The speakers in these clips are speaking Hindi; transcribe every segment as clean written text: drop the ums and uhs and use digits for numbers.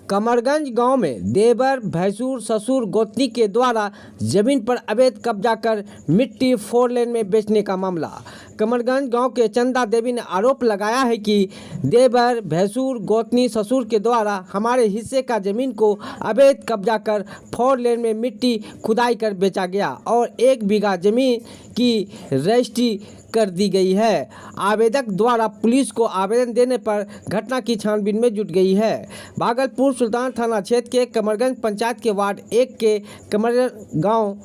कमरगंज गांव में देवर, भैंसुर, ससुर, गोतनी के द्वारा जमीन पर अवैध कब्जा कर मिट्टी 4 लेन में बेचने का मामला। कमरगंज गांव के चंदा देवी ने आरोप लगाया है कि देवर, भैंसुर, गोतनी, ससुर के द्वारा हमारे हिस्से का जमीन को अवैध कब्जा कर 4 लेन में मिट्टी खुदाई कर बेचा गया और 1 बीघा जमीन की रजिस्ट्री कर दी गई है। आवेदक द्वारा पुलिस को आवेदन देने पर घटना की छानबीन में जुट गई है। भागलपुर सुल्तान थाना क्षेत्र के कमरगंज पंचायत के वार्ड 1 के कमरगंज गांव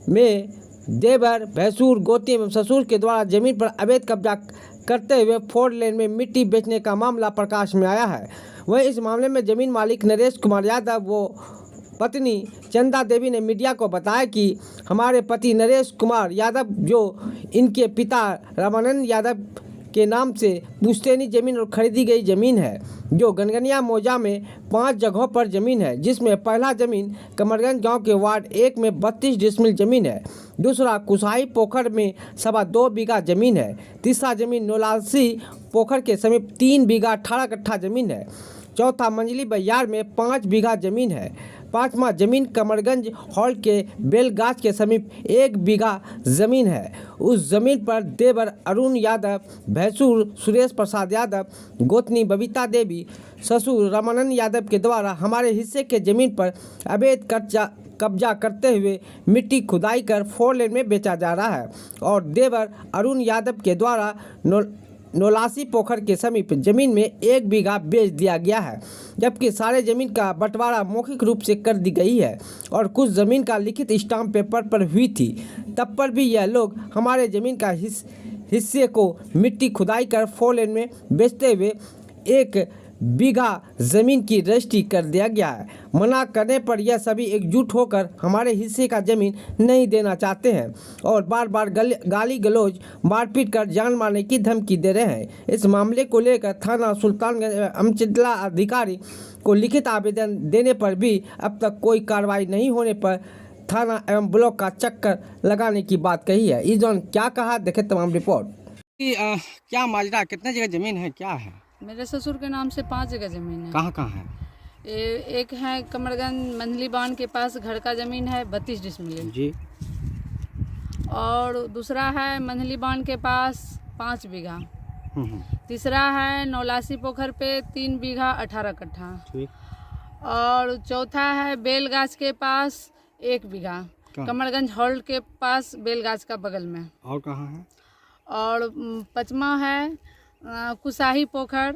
में देवर, भैंसुर, गोतनी एवं ससुर के द्वारा जमीन पर अवैध कब्जा करते हुए 4 लेन में मिट्टी बेचने का मामला प्रकाश में आया है। वहीं इस मामले में जमीन मालिक नरेश कुमार यादव व पत्नी चंदा देवी ने मीडिया को बताया कि हमारे पति नरेश कुमार यादव जो इनके पिता रामानंद यादव के नाम से पुश्तैनी जमीन और खरीदी गई जमीन है, जो गनगनिया मौजा में 5 जगहों पर जमीन है, जिसमें पहला जमीन कमरगंज गांव के वार्ड 1 में 32 डिसमिल जमीन है, दूसरा कुसाही पोखर में 2.25 बीघा जमीन है, तीसरा जमीन नौलासी पोखर के समीप 3 बीघा 18 कट्ठा जमीन है, चौथा मंजली बयार में 5 बीघा जमीन है, पांचवा जमीन कमरगंज हॉल के बेलगाछ के समीप 1 बीघा जमीन है। उस जमीन पर देवर अरुण यादव, भैंसुर सुरेश प्रसाद यादव, गोतनी बबीता देवी, ससुर रामानंद यादव के द्वारा हमारे हिस्से के जमीन पर अवैध कब्जा करते हुए मिट्टी खुदाई कर 4 लेन में बेचा जा रहा है और देवर अरुण यादव के द्वारा नौलासी पोखर के समीप जमीन में 1 बीघा बेच दिया गया है, जबकि सारे जमीन का बंटवारा मौखिक रूप से कर दी गई है और कुछ जमीन का लिखित स्टाम्प पेपर पर हुई थी। तब पर भी यह लोग हमारे जमीन का हिस्से को मिट्टी खुदाई कर 4 लेन में बेचते हुए 1 बीघा जमीन की रजिस्ट्री कर दिया गया है। मना करने पर यह सभी एकजुट होकर हमारे हिस्से का जमीन नहीं देना चाहते हैं और बार बार गाली गलौज, मारपीट कर जान मारने की धमकी दे रहे हैं। इस मामले को लेकर थाना सुल्तानगंज अंचला अधिकारी को लिखित आवेदन देने पर भी अब तक कोई कार्रवाई नहीं होने पर थाना एवं ब्लॉक का चक्कर लगाने की बात कही है। इस दौरान क्या कहा, देखे तमाम रिपोर्ट। क्या माजरा, कितने जगह जमीन है, क्या है? मेरे ससुर के नाम से 5 जगह जमीन है। कहाँ कहाँ है? एक है कमरगंज मंझली बांध के पास घर का जमीन है 32 डिसमिल जी, और दूसरा है मंझली बांध के पास 5 बीघा, तीसरा है नौलासी पोखर पे 3 बीघा 18 कट्ठा, और चौथा है बेलगाछ के पास 1 बीघा, कमरगंज हॉल के पास बेलगाछ का बगल में। और कहाँ है? और 5वां है कुसाही पोखर,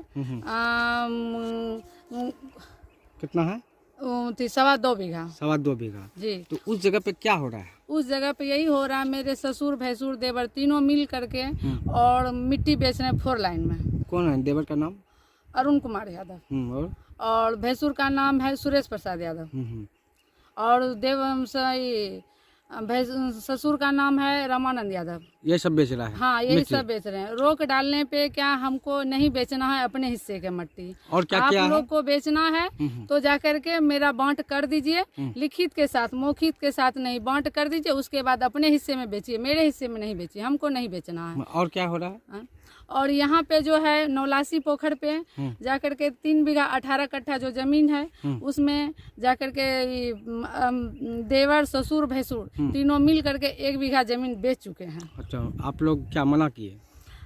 कितना है? 2.25 बीघा। 2.25 बीघा जी। तो उस जगह पे क्या हो रहा है? उस जगह पे यही हो रहा है, मेरे ससुर, भैंसुर, देवर तीनों मिल करके और मिट्टी बेच रहे हैं 4 लाइन में। कौन है देवर का नाम? अरुण कुमार यादव। और भैंसुर का नाम है सुरेश प्रसाद यादव। और ससुर का नाम है रामानंद यादव। ये सब बेच रहा है? हाँ, यही सब बेच रहे हैं। रोक डालने पे क्या हमको नहीं बेचना है अपने हिस्से के मट्टी, और क्या आप लोग को बेचना है तो जाकर के मेरा बांट कर दीजिए, लिखित के साथ, मौखिक के साथ नहीं, बांट कर दीजिए, उसके बाद अपने हिस्से में बेचिए, मेरे हिस्से में नहीं बेचिए, हमको नहीं बेचना है। और क्या हो रहा है? और यहाँ पे जो है नौलासी पोखर पे जाकर के 3 बीघा 18 कट्ठा जो जमीन है, उसमें जाकर के देवर, ससुर, भैंसुर तीनों मिल करके 1 बीघा जमीन बेच चुके हैं। अच्छा, आप लोग क्या मना किए?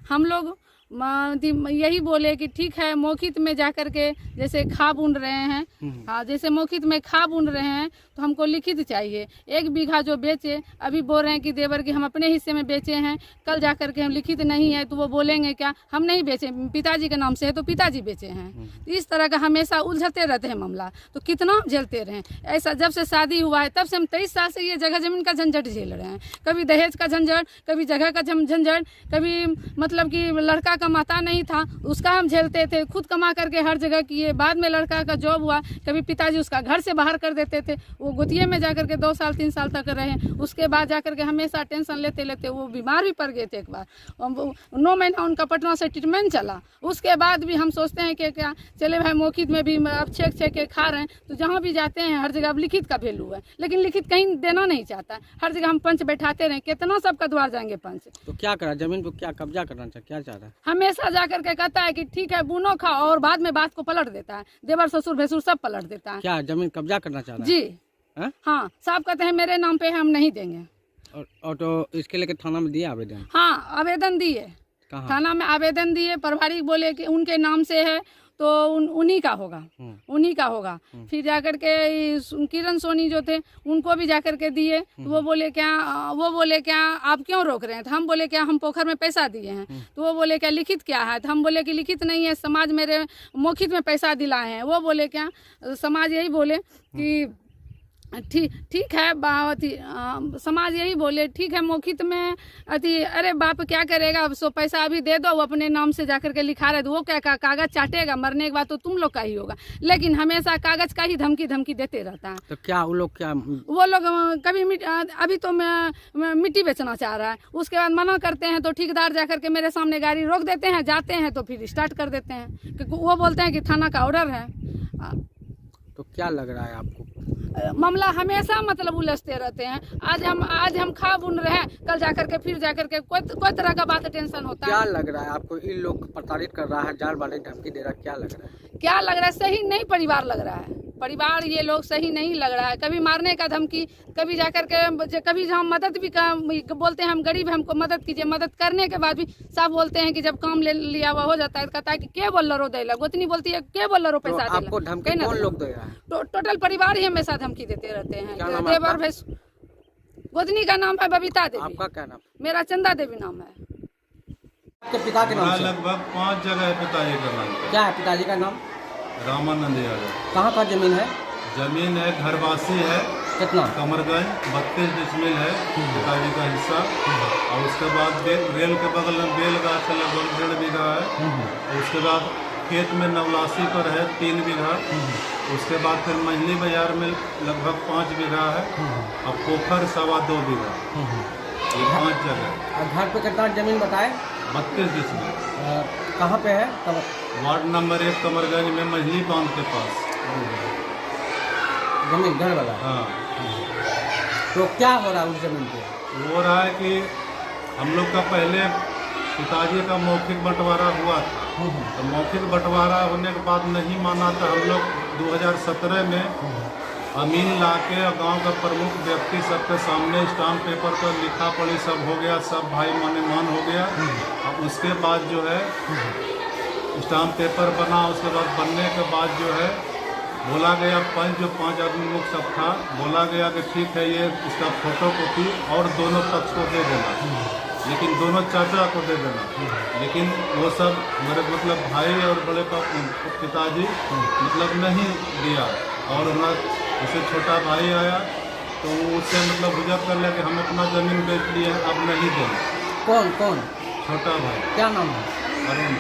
हम लोग यही बोले कि ठीक है, मौखित में जाकर के जैसे खा बुन रहे हैं, हाँ, जैसे मौखित में खा बुन रहे हैं तो हमको लिखित चाहिए। 1 बीघा जो बेचे, अभी बोल रहे हैं कि देवर की हम अपने हिस्से में बेचे हैं, कल जाकर के हम लिखित नहीं है तो वो बोलेंगे क्या हम नहीं बेचे, पिताजी के नाम से है तो पिताजी बेचे हैं। इस तरह का हमेशा उलझते रहते हैं मामला, तो कितना हम झेलते रहे। ऐसा जब से शादी हुआ है तब से हम 23 साल से ये जगह जमीन का झंझट झेल रहे हैं। कभी दहेज का झंझट, कभी जगह का झंझट, कभी मतलब कि लड़का कमाता नहीं था उसका हम झेलते थे, खुद कमा करके हर जगह किए। बाद में लड़का का जॉब हुआ, कभी पिताजी उसका घर से बाहर कर देते थे, वो गोतिये में जाकर के 2 साल 3 साल तक रहे। उसके बाद जाकर के हमेशा टेंशन लेते लेते वो बीमार भी पड़ गए थे। एक बार 9 महीना उनका पटना से ट्रीटमेंट चला। उसके बाद भी हम सोचते हैं कि क्या चले भाई, मौखित में भी अब छेक के खा रहे हैं, तो जहाँ भी जाते हैं हर जगह अब लिखित का वैल्यू है, लेकिन लिखित कहीं देना नहीं चाहता। हर जगह हम पंच बैठाते रहे, कितना सबका द्वार जाएंगे पंच। तो क्या करा, जमीन को क्या कब्जा करना चाहिए, क्या चाह रहा है? हमेशा जाकर के कहता है कि ठीक है बुनो खाओ, और बाद में बात को पलट देता है। देवर ससुर भैंसुर सब पलट देता है। क्या जमीन कब्जा करना चाह रहा है? जी हाँ? हाँ, साहब कहते हैं मेरे नाम पे हम नहीं देंगे। और तो इसके लेके थाना में दिया आवेदन? हाँ, आवेदन दिए, कहाँ? थाना में आवेदन दिए। प्रभारी बोले कि उनके नाम से है तो उन्हीं का होगा, उन्हीं का होगा। फिर जाकर के किरण सोनी जो थे उनको भी जाकर के दिए, तो वो बोले क्या आप क्यों रोक रहे हैं? तो हम बोले क्या हम पोखर में पैसा दिए हैं? तो वो बोले क्या लिखित क्या है? तो हम बोले कि लिखित नहीं है, समाज मेरे मौखिक में पैसा दिलाए हैं। वो बोले क्या, समाज यही बोले कि ठीक है समाज यही बोले ठीक है मौखित में अरे बाप क्या करेगा, अब सो पैसा अभी दे दो, वो अपने नाम से जाकर के लिखा रहे, तो वो क्या कागज चाटेगा, मरने के बाद तो तुम लोग का ही होगा। लेकिन हमेशा कागज का ही धमकी देते रहता है। तो क्या वो लोग कभी अभी तो मैं मिट्टी बेचना चाह रहा है, उसके बाद मना करते हैं तो ठेकेदार जाकर के मेरे सामने गाड़ी रोक देते हैं, जाते हैं तो फिर स्टार्ट कर देते हैं। वो बोलते हैं कि थाना का ऑर्डर है। तो क्या लग रहा है आपको? मामला हमेशा मतलब उलझते रहते हैं। आज हम खा बुन रहे हैं, कल जाकर के फिर जाकर के कोई तरह का बात टेंशन होता है। क्या लग रहा है आपको? इन लोग प्रताड़ित कर रहा है, जाल बांधने धमकी दे रहा है, क्या लग रहा है? क्या लग रहा है? सही नहीं परिवार लग रहा है, परिवार ये लोग सही नहीं लग रहा है। कभी मारने का धमकी, कभी जाकर के कभी हम मदद भी बोलते हैं हम गरीब हैं हमको मदद कीजिए, मदद करने के बाद भी साहब बोलते हैं कि जब काम ले लिया हुआ हो जाता है, कहता है कि के बोल रो दे लो, गोतनी बोलती है के बोल रो पैसा दे। आपको धमकी कौन लोग दे रहा है? टोटल परिवार ही हमेशा धमकी देते रहते हैं। देवर भैंस, गोतनी का नाम है बबीता देवी। आपका क्या नाम? मेरा चंदा देवी नाम है। आपके पिता के नाम? लगभग 5 जगह है पिताजी का नाम। क्या है पिताजी का नाम? रामानंद यादव। कहाँ का जमीन है? जमीन है घरवासी है, कितना? कमरगंज 32 डिसमिल है पिताजी का हिस्सा। और उसके बाद रेल के बगल में बेलगाछ है लगभग 1.5 बीघा है। और उसके बाद खेत में नवलासी पर है 3 बीघा। उसके बाद फिर मंझली बाजार में लगभग 5 बीघा है। और पोखर 2.25 बीघा। ये 5 जगह। घर पे कितना जमीन बताए? 32 डिसमिल। कहाँ पे है? वार्ड नंबर 1 कमरगंज में मंझली बांध के पास जमीन घर वाला? हाँ। तो क्या हो रहा है उस जमीन पे? हो रहा है कि हम लोग का पहले पिताजी का मौखिक बंटवारा हुआ था। तो मौखिक बंटवारा होने के बाद नहीं माना था। हम लोग 2017 में अमीन लाके और गांव का प्रमुख व्यक्ति सबके सामने स्टाम्प पेपर पर लिखा पढ़ी सब हो गया, सब भाई मान हो गया। और उसके बाद जो है स्टाम्प पेपर बना। उसके बाद बनने के बाद जो है बोला गया जो 5 आदमी लोग सब था, बोला गया कि ठीक है ये इसका फोटो कॉपी और दोनों पक्ष को दे देना, लेकिन दोनों चाचा को दे देना। लेकिन वो सब मेरे मतलब भाई और बड़े पिताजी मतलब नहीं दिया। और हमारा जैसे छोटा भाई आया तो उससे मतलब गुजर कर लिया कि हम अपना ज़मीन बेच लिए, अब नहीं देंगे। कौन? छोटा भाई। क्या नाम है? अरुण।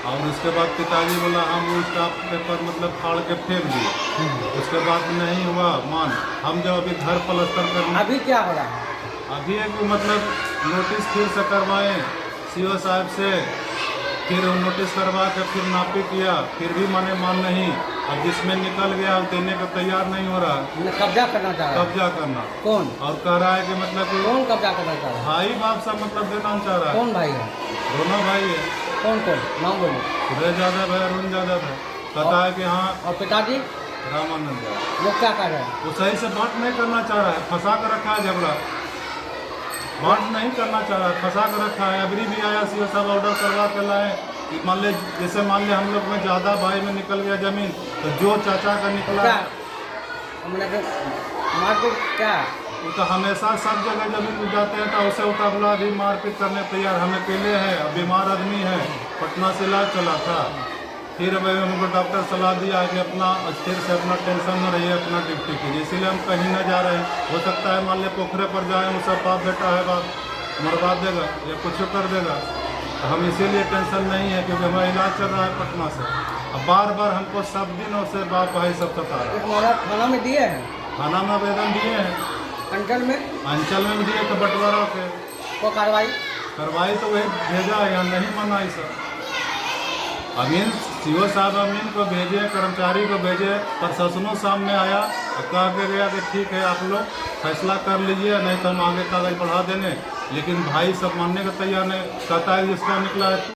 और उसके बाद पिताजी बोला हम वो स्टाम्प पेपर मतलब फाड़ के फेंक दिए। उसके बाद नहीं हुआ हम जब अभी घर प्लास्टर करना। अभी क्या हो रहा है? अभी एक मतलब नोटिस फिर से करवाएं सीओ साहब से, फिर नोटिस करवा के फिर नापी किया, फिर भी मान नहीं। अब जिसमें निकल गया देने का तैयार नहीं हो रहा। कब्जा करना चाह रहा है? कब्जा करना। कौन? और कह रहा है कि मतलब कौन कब्जा करना चाह रहा है? भाई बाप सा मतलब देना चाह रहा है। कौन भाई है? दोनों भाई है। कौन? नाम बोलो। सुरेश यादव है, अरुण यादव है। कहता है कि हाँ। और पिताजी? रामानंद यादव। वो क्या कर रहे हैं? वो सही से बात नहीं करना चाह रहा है, फंसा कर रखा है झगड़ा। बात नहीं करना चाह रहा है, फंसा कर रखा है। अभी भी आया सीओ साहब ऑर्डर करवा के लाए कि मान ले हम लोग में ज़्यादा भाई में निकल गया ज़मीन, तो जो चाचा का निकला मारपीट क्या? वो तो हमेशा सब जगह ज़मीन में जाते हैं तो उसे उतावला भी मारपीट करने तैयार। हम अकेले हैं, बीमार आदमी है, पटना से इलाज चला था। फिर हमको डॉक्टर सलाह दिया है कि अपना स्थिर से अपना टेंशन न रहिए, अपना ड्यूटी कीजिए। इसीलिए हम कहीं न जा रहे हैं। हो सकता है मान लिया पोखरे पर जाएँ, वो सब बाप बेटा है, बाप मरवा देगा या कुछ कर देगा। तो हम इसीलिए टेंशन नहीं है क्योंकि हमारा इलाज चल रहा है पटना से। अब बार हमको सब दिनों से बाप भाई सब सता रहा है। थाना में दिए हैं? थाना में आवेदन दिए हैं। अंचल में? अंचल में भी दिए तो बंटवारा के को कार्रवाई तो वही भेजा है, यहाँ नहीं माना है सर। अमीन सीओ साहब अमीन को भेजे, कर्मचारी को भेजे, प्रशासनों सामने आया और कह के गया कि ठीक है आप लोग फैसला कर लीजिए, नहीं तो हम आगे कागज बढ़ा देंगे। लेकिन भाई सब मानने का तैयार नहीं, कहता है रजिस्टर निकला है